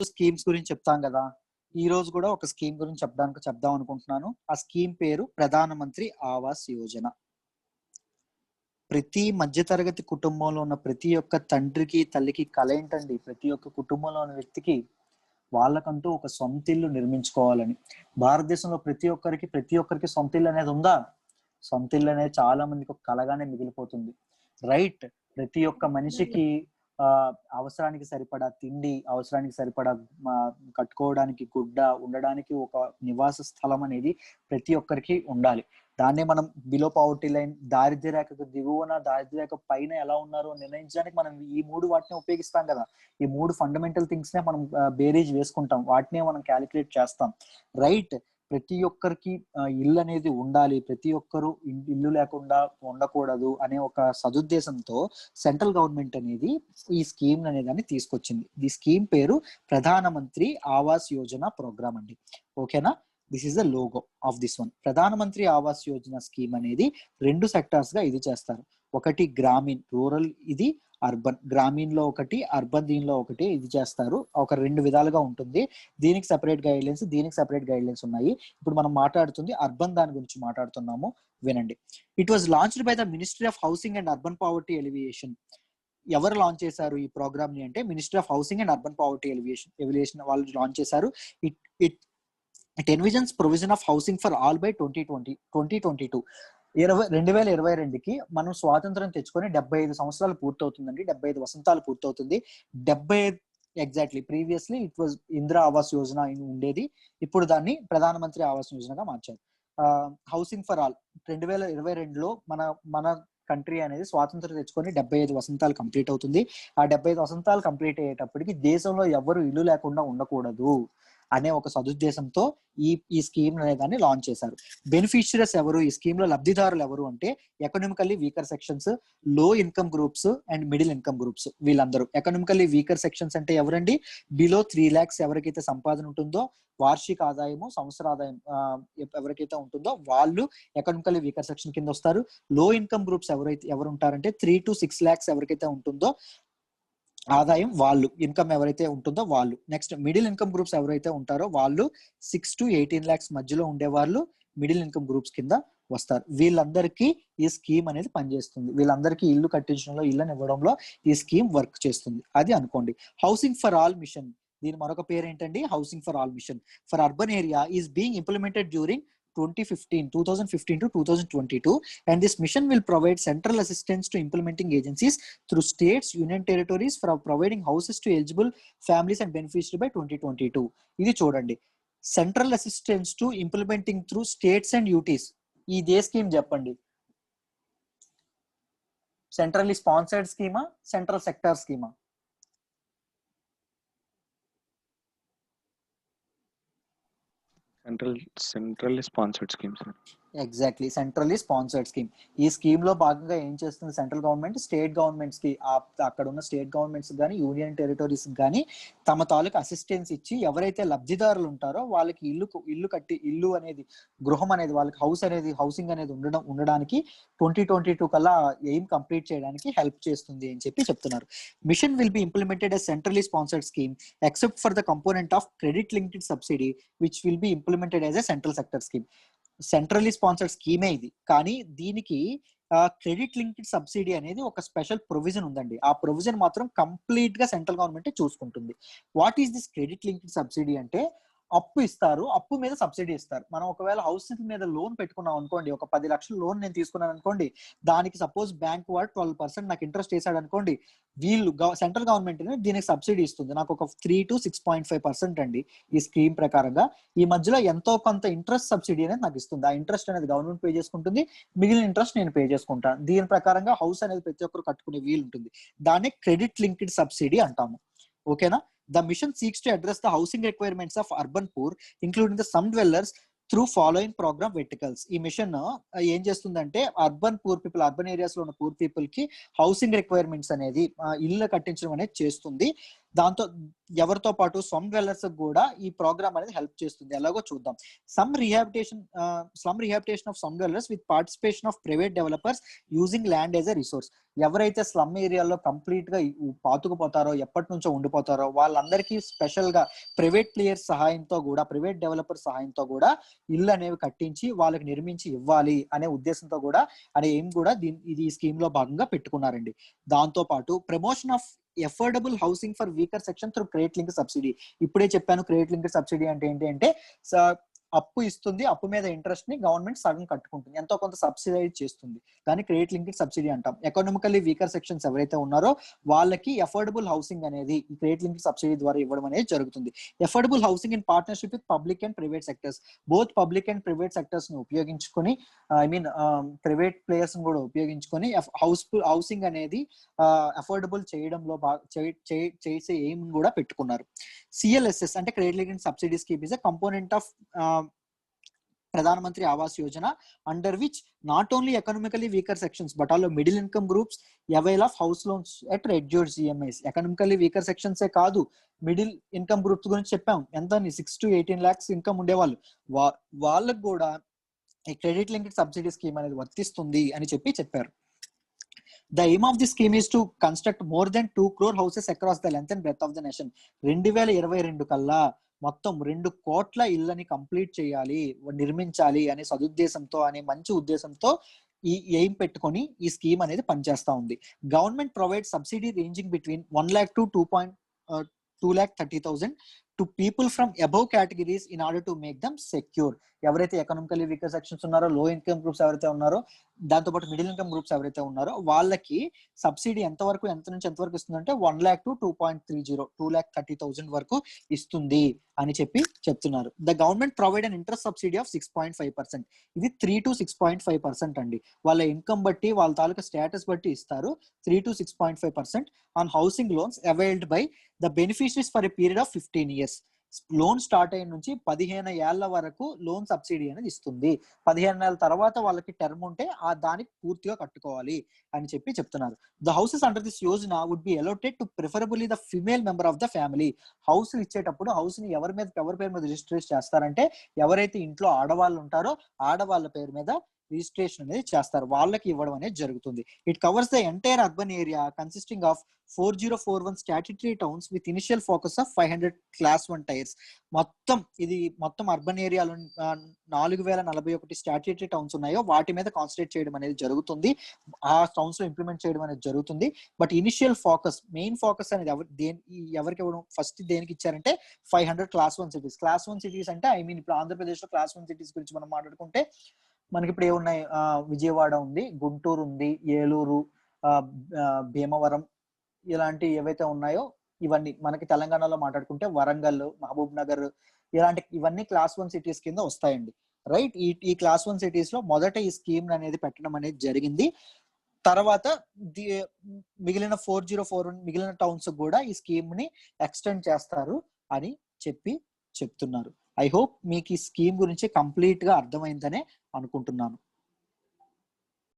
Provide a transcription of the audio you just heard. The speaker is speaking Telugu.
స్కీమ్స్ గురించి చెప్తాం కదా. ఈ రోజు కూడా ఒక స్కీమ్ గురించి చెప్దాం అనుకుంటున్నాను. ఆ స్కీమ్ పేరు ప్రధానమంత్రి ఆవాస్ యోజన. ప్రతి మధ్యతరగతి కుటుంబంలో ఉన్న ప్రతి ఒక్క తండ్రికి తల్లికి కల ఏంటండి, ప్రతి ఒక్క కుటుంబంలో ఉన్న వ్యక్తికి వాళ్ళకంటూ ఒక సొంత ఇల్లు నిర్మించుకోవాలని. భారతదేశంలో ప్రతి ఒక్కరికి సొంత ఇల్లు అనేది ఉందా? సొంత ఇల్లు అనేది చాలా మందికి ఒక కలగానే మిగిలిపోతుంది, రైట్? ప్రతి ఒక్క మనిషికి అవసరానికి సరిపడా తిండి, అవసరానికి సరిపడా కట్టుకోవడానికి గుడ్డ, ఉండడానికి ఒక నివాస స్థలం అనేది ప్రతి ఒక్కరికి ఉండాలి. దాన్నే మనం బిలో పవర్టీ లైన్, దారిద్ర్య రేఖకు దిగువన, దారిద్ర్య రేఖ పైన ఎలా ఉన్నారో నిర్ణయించడానికి మనం ఈ వాటిని ఉపయోగిస్తాం కదా. ఈ ఫండమెంటల్ థింగ్స్ నే మనం బేరీజ్ వేసుకుంటాం, వాటినే మనం క్యాలిక్యులేట్ చేస్తాం, రైట్? ప్రతి ఒక్కరికి ఇల్లు అనేది ఉండాలి, ప్రతి ఒక్కరు ఇల్లు లేకుండా ఉండకూడదు అనే ఒక సదుద్దేశంతో సెంట్రల్ గవర్నమెంట్ అనేది ఈ స్కీమ్ అనే దాన్ని తీసుకొచ్చింది. ఈ స్కీమ్ పేరు ప్రధానమంత్రి ఆవాస్ యోజన ప్రోగ్రామ్ అండి. ఓకేనా? This is the logo of this one. ప్రధానమంత్రి ఆవాస్ యోజన స్కీమ్ అనేది 2 సెక్టార్స్ గా ఇది చేస్తారు. ఒకటి గ్రామీణ్, రూరల్, ఇది అర్బన్. గ్రామీణ్ లో ఒకటి, అర్బన్ దీనిలో ఒకటి ఇది చేస్తారు. ఒక 2 విధాలుగా ఉంటుంది. దీనికి సెపరేట్ గైడ్ లైన్స్ ఉన్నాయి. ఇప్పుడు మనం మాట్లాడుతుంది అర్బన్ దాని గురించి మాట్లాడుతున్నాము, వినండి. It was launched by the ministry of housing and urban poverty alleviation. ఎవరు లాంచ్ చేశారు ఈ ప్రోగ్రామ్ ని అంటే ministry of housing and urban poverty alleviation వాళ్ళు లాంచ్ చేశారు. It envisions provision of housing for all by 2022. 2022కి మనం స్వాతంత్రం తెచ్చుకొని 75 సంవత్సరాలు పూర్తవుతుందండి. 75 వసంతాలు పూర్తవుతుంది. 75 exactly. Previously it was Indira Awas Yojana ఉండేది, ఇప్పుడు దాన్ని ప్రధానమంత్రి ఆవాస్ యోజనగా మార్చారు. హౌసింగ్ ఫర్ ఆల్ 2022లో మన కంట్రీ అనేది స్వాతంత్రం తెచ్చుకొని 75 వసంతాలు కంప్లీట్ అవుతుంది. ఆ 75 వసంతాలు కంప్లీట్ అయ్యేటప్పటికి దేశంలో ఎవరు ఇల్లు లేకుండా ఉండకూడదు అనే ఒక సదుద్దేశంతో ఈ స్కీమ్ అనే దాన్ని లాంచ్ చేశారు. బెనిఫిషియరీస్ ఎవరు, ఈ స్కీమ్ లో లబ్ధిదారులు ఎవరు అంటే ఎకనామికల్లీ వీకర్ సెక్షన్స్, లో income groups and middle income groups. వీళ్ళందరూ ఎకనామికల్లీ వీకర్ సెక్షన్స్ అంటే ఎవరండి? బిలో 3 lakhs ఎవరికైతే సంపాదన ఉంటుందో, వార్షిక ఆదాయము, సంవత్సర ఆదాయం ఎవరికైతే ఉంటుందో వాళ్ళు ఎకనామికల్లీ వీకర్ సెక్షన్ కింద వస్తారు. లో ఇన్కమ్ గ్రూప్స్ ఎవరు ఉంటారంటే 3 to 6 lakhs ఎవరికైతే ఉంటుందో ఆదాయం, వాళ్ళు ఇన్కమ్ ఎవరైతే ఉంటుందో వాళ్ళు. నెక్స్ట్ మిడిల్ ఇన్కమ్ గ్రూప్స్ ఎవరైతే ఉంటారో వాళ్ళు 6 to 18 lakhs మధ్యలో ఉండే వాళ్ళు మిడిల్ ఇన్కమ్ గ్రూప్స్ కింద వస్తారు. వీళ్ళందరికీ ఈ స్కీమ్ అనేది పనిచేస్తుంది. వీళ్ళందరికీ ఇల్లు కట్టించడంలో, ఇళ్ళని ఇవ్వడంలో ఈ స్కీమ్ వర్క్ చేస్తుంది. అది అనుకోండి. హౌసింగ్ ఫర్ ఆల్ మిషన్, దీని మరొక పేరు ఏంటండి? Housing for all mission for urban area is being implemented during 2015 to 2022, and this mission will provide central assistance to implementing agencies through states, union territories for providing houses to eligible families and beneficiaries by 2022. ఇది చూడండి, central assistance to implementing through states and UTs. ఇదే స్కీమ్ చెప్పండి, centrally sponsored schema, central sector schema? Centrally sponsored scheme sir. Exactly, centrally sponsored scheme. ఈ స్కీమ్ లో భాగంగా ఏం చేస్తుంది సెంట్రల్ గవర్నమెంట్? స్టేట్ గవర్నమెంట్స్ కి, అక్కడ ఉన్న స్టేట్ గవర్నమెంట్స్ కానీ యూనియన్ టెరిటరీస్ కానీ తమ తాలూకు అసిస్టెన్స్ ఇచ్చి ఎవరైతే లబ్ధిదారులు ఉంటారో వాళ్ళకి ఇల్లు అనేది, గృహం అనేది, వాళ్ళకి హౌసింగ్ అనేది ఉండడానికి 2022 కల్లా ఎయిమ్ కంప్లీట్ చేయడానికి హెల్ప్ చేస్తుంది అని చెప్తున్నారు. Mission will be implemented as centrally sponsored scheme except for the component of credit linked subsidy which will be implemented as a central sector scheme. Centrally sponsored స్కీమే ఇది, కానీ దీనికి క్రెడిట్ లింక్డ్ సబ్సిడీ అనేది ఒక స్పెషల్ ప్రొవిజన్ ఉందండి. ఆ ప్రొవిజన్ మాత్రం కంప్లీట్ గా సెంట్రల్ గవర్నమెంట్ చూసుకుంటుంది. What is this credit linked subsidy అంటే అప్పు ఇస్తారు, అప్పు మీద సబ్సిడీ ఇస్తారు. మనం ఒకవేళ హౌసింగ్ మీద లోన్ పెట్టుకున్నాం అనుకోండి, ఒక 10 లక్షల లోన్ నేను తీసుకున్నాను అనుకోండి, దానికి సపోజ్ బ్యాంక్ వాడు 12% నాకు ఇంట్రెస్ట్ వేసాడు అనుకోండి, వీళ్ళు సెంట్రల్ గవర్నమెంట్ దీనికి సబ్సిడీ ఇస్తుంది. నాకు ఒక 3 to 6.5% అండి ఈ స్కీమ్ ప్రకారంగా. ఈ మధ్యలో ఎంతో కొంత ఇంట్రెస్ట్ సబ్సిడీ అనేది నాకు ఇస్తుంది. ఆ ఇంట్రెస్ట్ అనేది గవర్నమెంట్ పే చేసుకుంటుంది, మిగిలిన ఇంట్రెస్ట్ నేను పే చేసుకుంటాను. దీని ప్రకారంగా హౌస్ అనేది ప్రతి ఒక్కరు కట్టుకునే వీలు ఉంటుంది. దాన్ని క్రెడిట్ లింక్డ్ సబ్సిడీ అంటాము. ఓకేనా? The mission seeks to address the housing requirements of urban poor, including the slum dwellers, through following programme verticals. ఈ మిషన్ ఏం చేస్తుందంటే urban poor people, urban areas లో ఉన్న పూర్ పీపుల్ కి హౌసింగ్ రిక్వైర్మెంట్స్ అనేది, ఇల్లు కట్టించడం అనేది చేస్తుంది. దాంతో ఎవరితో పాటు స్లమ్ డ్వెల్లర్స్ కూడా ఈ ప్రోగ్రామ్ అనేది హెల్ప్ చేస్తుంది. ఎలాగో చూద్దాం. Slum rehabilitation of slum dwellers with participation of private developers using land as a resource. ఎవరైతే స్లమ్ ఏరియాలో కంప్లీట్ గా పాతుకుపోతారో, ఎప్పటి నుంచో ఉండిపోతారో వాళ్ళందరికీ స్పెషల్ గా ప్రైవేట్ ప్లేయర్స్ సహాయంతో కూడా, ప్రైవేట్ డెవలపర్ సహాయంతో కూడా ఇల్లు అనేవి కట్టించి వాళ్ళకి నిర్మించి ఇవ్వాలి అనే ఉద్దేశంతో కూడా, అనే ఏం కూడా ఇది స్కీమ్ లో భాగంగా పెట్టుకున్నారండి. దాంతో పాటు promotion of affordable housing for weaker section through credit link subsidy. ఇప్పుడే చెప్పాను క్రెడిట్ లింక్ సబ్సిడీ అంటే ఏంటి అంటే అప్పు ఇస్తుంది, అప్పు మీద ఇంట్రెస్ట్ ని గవర్నమెంట్ సగం కట్టుకుంటుంది, ఎంతో కొంత సబ్సిడైజ్ చేస్తుంది. దాన్ని క్రెడిట్ లింక్డ్ సబ్సిడీ అంటాం. ఎకనామికల్లీ వీకర్ సెక్షన్స్ ఎవరైతే ఉన్నారో వాళ్ళకి అఫోర్డబుల్ హౌసింగ్ అనేది ఈ క్రెడిట్ లింక్డ్ సబ్సిడీ ద్వారా ఇవ్వడం అనేది జరుగుతుంది. Affordable housing in partnership with public and private sectors. Both public and private sectors ని ఉపయోగించుకొని, ప్రైవేట్ ప్లేయర్స్ కూడా ఉపయోగించుకొని హౌసింగ్ అనేది అఫోర్డబుల్ చేయడంలో చేసే ఎయిమ్ కూడా పెట్టుకున్నారు. సిఎల్ఎస్ఎస్ అంటే credit linked subsidy scheme is a component of Pradhan Mantri Awas Yojana, under which not only economically weaker sections but all middle income groups avail of house loans at reduced EMIs. Economically weaker sections ఏ కాదు, మిడిల్ ఇన్కమ్ గ్రూప్స్ గురించి చెప్పాం. ఎంత 6 to 18 lakhs ఇన్కమ్ ఉండేవాళ్ళు, వాళ్ళకు కూడా ఈ క్రెడిట్ లింక్డ్ సబ్సిడీ స్కీమ్ అనేది వర్తిస్తుంది అని చెప్పారు. The aim of this scheme is to construct more than 2 crore houses across the length and breadth of the nation. 2022 కల్లా మొత్తం 2 కోట్ల ఇళ్ళని కంప్లీట్ చేయాలి, నిర్మించాలి అనే సదుద్దేశంతో, అనే మంచి ఉద్దేశంతో ఈ ఎయిమ్ పెట్టుకొని ఈ స్కీమ్ అనేది పనిచేస్తా ఉంది. Government provide subsidy ranging between 1 lakh to 2,30,000 to people from above categories in order to make them secure. ఎవరైతే ఎకనామికల్లీ వీకర్ సెక్షన్స్ ఉన్నారో, లో ఇన్కమ్ గ్రూప్స్ ఎవరైతే ఉన్నారో, దాంతో పాటు మిడిల్ ఇన్కమ్ గ్రూప్స్ ఎవరైతే ఉన్నారో వాళ్ళకి సబ్సిడీ ఎంత నుంచి ఎంత వరకు ఇస్తుందంటే 1 lakh to 2.30, 2,30,000 వరకు ఇస్తుంది అని చెప్తున్నారు. The government provide an interest subsidy of 6.5%. ఇది 3 to 6.5% అండి. వాళ్ళ ఇన్కమ్ బట్టి, వాళ్ళ తాలూకా స్టేటస్ బట్టి ఇస్తారు. 3 to 6.5% on housing loans availed by the beneficiaries for a period of 15 years. Loan start అయిన నుంచి 15 ఏళ్ల వరకు లోన్ సబ్సిడీ అనేది ఇస్తుంది. 15 ఏళ్ల తర్వాత వాళ్ళకి టర్మ్ ఉంటే దానికి పూర్తిగా కట్టుకోవాలి అని చెప్తున్నారు. The houses under this Yojana would be allotted to preferably the female member of the family. House ఇచ్చేటప్పుడు హౌస్ ని ఎవరి పేరు మీద రిజిస్టర్ చేస్తారంటే, ఎవరైతే ఇంట్లో ఆడవాళ్ళు ఉంటారో ఆడవాళ్ళ పేరు మీద రిజిస్ట్రేషన్ అనేది చేస్తారు, వాళ్ళకి ఇవ్వడం అనేది జరుగుతుంది. It covers the entire urban area consisting of 4041 statutory towns with initial focus of 500 class 1 tyres. మొత్తం అర్బన్ ఏరియాలో 4041 స్టాట్యుటరీ టౌన్స్ ఉన్నాయో వాటి మీద కాన్సన్ట్రేట్ చేయడం అనేది జరుగుతుంది, ఆ టౌన్స్ లో ఇంప్లిమెంట్ చేయడం అనేది జరుగుతుంది. But initial focus, main focus అనేది ఎవరికి ఇవ్వడం, ఫస్ట్ దేనికి ఇచ్చారంటే 500 క్లాస్ 1 సిటీస్. క్లాస్ 1 సిటీస్ అంటే ఇప్పుడు ఆంధ్రప్రదేశ్ లో క్లాస్ 1 సిటీస్ గురించి మనం మాట్లాడుకుంటే మనకి ఇప్పుడు ఏమున్నాయి, విజయవాడ ఉంది, గుంటూరు ఉంది, ఏలూరు, భీమవరం, ఇలాంటి ఏవైతే ఉన్నాయో ఇవన్నీ. మనకి తెలంగాణలో మాట్లాడుకుంటే వరంగల్, మహబూబ్ నగర్, ఇవన్నీ క్లాస్ 1 సిటీస్ కింద వస్తాయండి. రైట్, ఈ క్లాస్ 1 సిటీస్ లో మొదట ఈ స్కీమ్ అనేది పెట్టడం అనేది జరిగింది. తర్వాత మిగిలిన 4041 మిగిలిన టౌన్స్ కూడా ఈ స్కీమ్ ని ఎక్స్టెండ్ చేస్తారు అని చెప్తున్నారు. ఐ హోప్ మీకు ఈ స్కీమ్ గురించి కంప్లీట్ గా అర్థమైందనే అనుకుంటున్నాను.